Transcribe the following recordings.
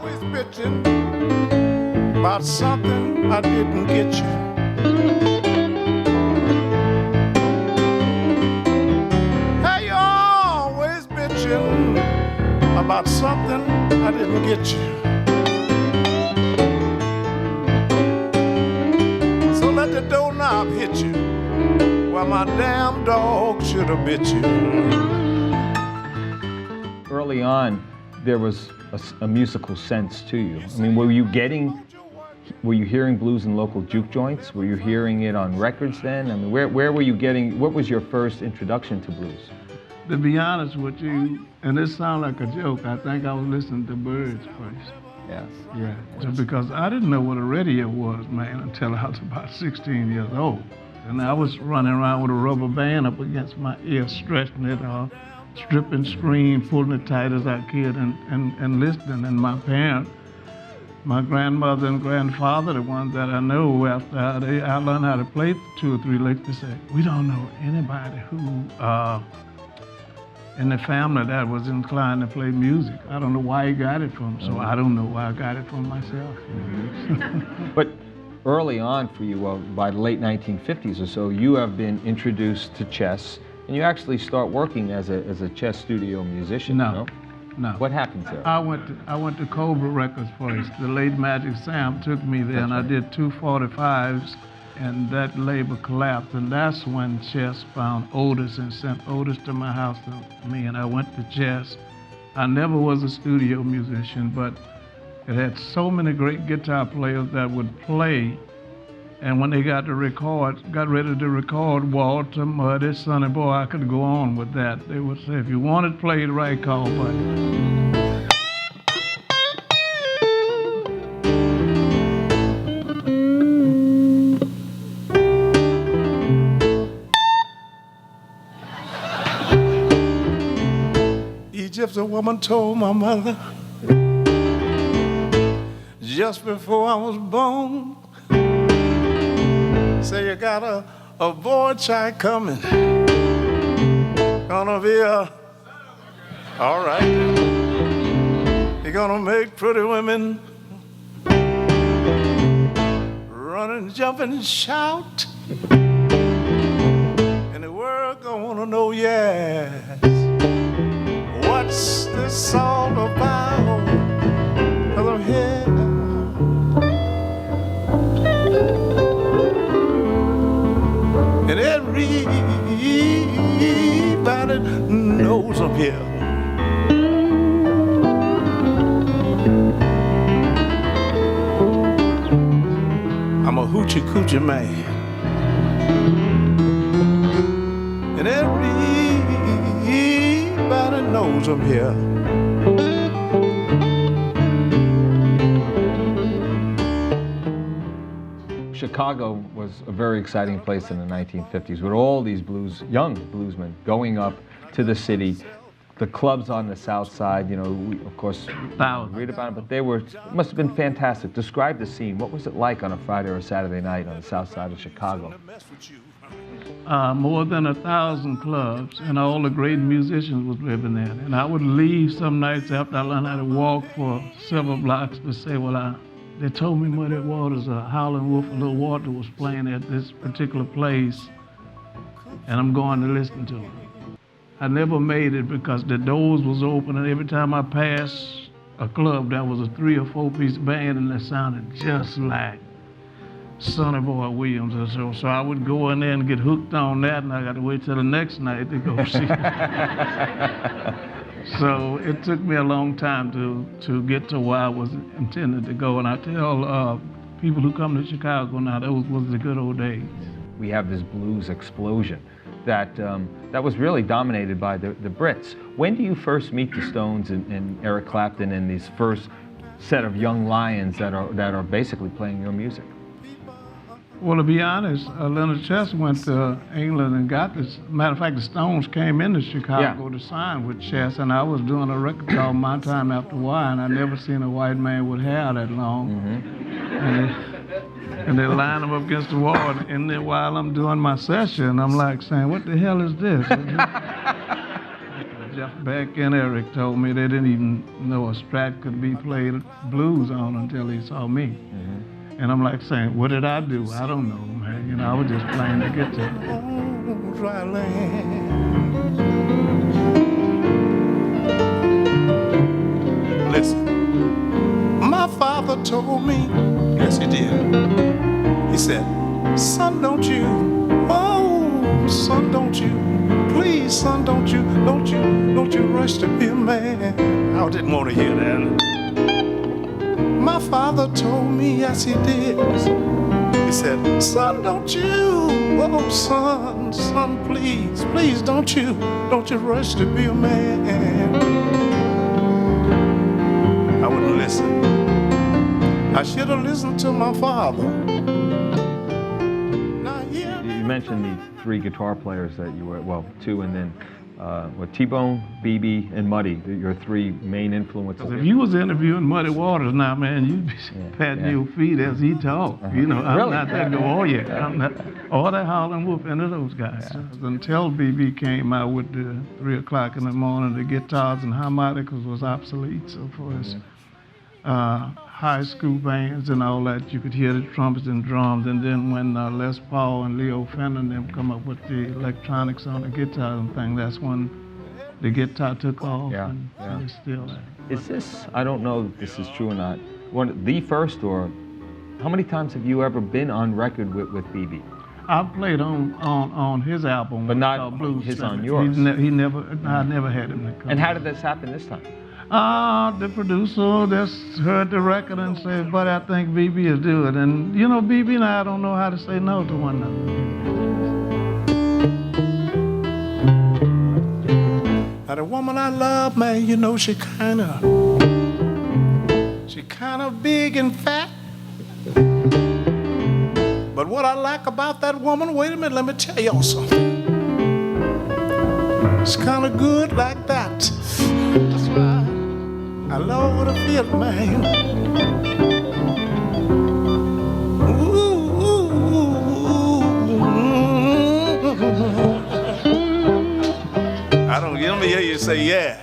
always bitching about something I didn't get you. Hey, you're always bitching about something I didn't get you. So let the doorknob hit you while my damn dog should have bit you. Early on, there was a musical sense to you. I mean, were you hearing blues in local juke joints? Were you hearing it on records then? I mean, where were you getting, what was your first introduction to blues? To be honest with you, and this sounds like a joke, I think I was listening to Birds first. Yes. Yeah, just because I didn't know what a radio was, man, until I was about 16 years old. And I was running around with a rubber band up against my ear, stretching it off, stripping screen, pulling it tight as I could, and listening. And my parents, my grandmother and grandfather, the ones that I know after I learned how to play 2 or 3 licks, they said, we don't know anybody who in the family that was inclined to play music. I don't know why he got it from, so I don't know why I got it from myself. But early on for you, by the late 1950s or so, you have been introduced to chess, and you actually start working as a chess studio musician. No. What happened there? I went to Cobra Records first. The late Magic Sam took me there, and I did 2 45s, and that label collapsed, and that's when chess found Otis and sent Otis to my house to me, and I went to chess. I never was a studio musician, but it had so many great guitar players that would play, and when they got ready to record Walter, Muddy, Sonny Boy, I could go on with that. They would say, if you want it played right, call Buddy. Egyptian woman told my mother just before I was born, say you got a boy child coming, gonna be all right, you're gonna make pretty women run and jump and shout, and the world gonna know, yes, what's this all about? 'Cause I'm here. And everybody knows I'm here. I'm a hoochie coochie man. And everybody knows I'm here. Chicago was a very exciting place in the 1950s with all these young bluesmen going up to the city. The clubs on the South Side, you know, we, of course, read about them, but it must have been fantastic. Describe the scene. What was it like on a Friday or Saturday night on the South Side of Chicago? More than 1,000 clubs, and all the great musicians was living there. And I would leave some nights after I learned how to walk for several blocks to say, well, they told me Muddy Waters, Howlin' Wolf, Little Walter was playing at this particular place, and I'm going to listen to him. I never made it because the doors was open, and every time I passed a club, there was a 3 or 4 piece band, and it sounded just like Sonny Boy Williams or so. So I would go in there and get hooked on that, and I got to wait till the next night to go see it. So it took me a long time to get to where I was intended to go. And I tell people who come to Chicago now, those was the good old days. We have this blues explosion that was really dominated by the Brits. When do you first meet the Stones and Eric Clapton and these first set of young lions that are basically playing your music? Well, to be honest, Leonard Chess went to England and got this. Matter of fact, the Stones came into Chicago to sign with Chess, and I was doing a record called My Time After Why, and I never seen a white man with hair that long. And they line them up against the wall, and then while I'm doing my session, I'm like saying, what the hell is this? Jeff Beck and Eric told me they didn't even know a Strat could be played blues on until they saw me. And I'm like saying, what did I do? I don't know, man. You know, I was just playing the guitar. On dry land. Listen, my father told me, yes he did. He said, son, don't you, oh, son, don't you, please, son, don't you rush to be a man. I didn't want to hear that. My father told me, yes he did. He said, son, don't you, oh son, please, don't you rush to be a man. I wouldn't listen. I should have listened to my father. Now, yeah, You mentioned the 3 guitar players that you were, well, 2 and then with T-Bone, BB, and Muddy, your 3 main influences. If you was interviewing Muddy Waters now, man, you'd be patting your feet as he talked. You know, I'm Really? not that good. Oh, yeah. I'm not, all that Howlin' Wolf into those guys. Until BB came out with the 3 o'clock in the morning, the guitars and harmonicas was obsolete. So for us, high school bands and all that, you could hear the trumpets and drums. And then when Les Paul and Leo Fender and them come up with the electronics on the guitar and thing, that's when the guitar took off. Yeah, And yeah. it's still there. Is this, I don't know if this is true or not, the first, or how many times have you ever been on record with BB? I played on his album, But not called Blues his Center. on yours. He never, I never had him to come. And how did this happen this time? The producer just heard the record and said, "But I think BB will do it." And you know, BB and I don't know how to say no to one another. now the woman I love, man, you know she kinda big and fat. But what I like about that woman, wait a minute, let me tell y'all something. It's kinda good like that. That's why I love what I feel, man. I don't, let me hear you say yeah.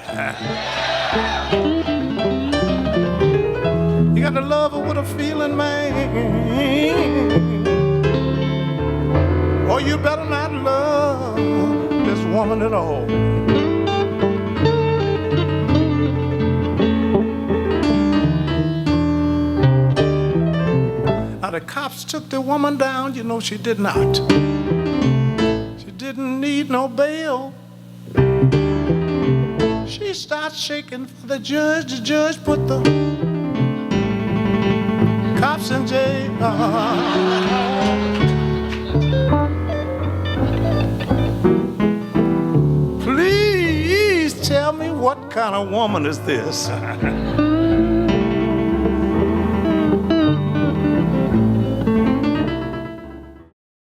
You got to love her with a feeling, man. Or you better not love this woman at all. Now the cops took the woman down, you know she did not. She didn't need no bail. She started shaking for the judge put the cops in jail. Please tell me what kind of woman is this?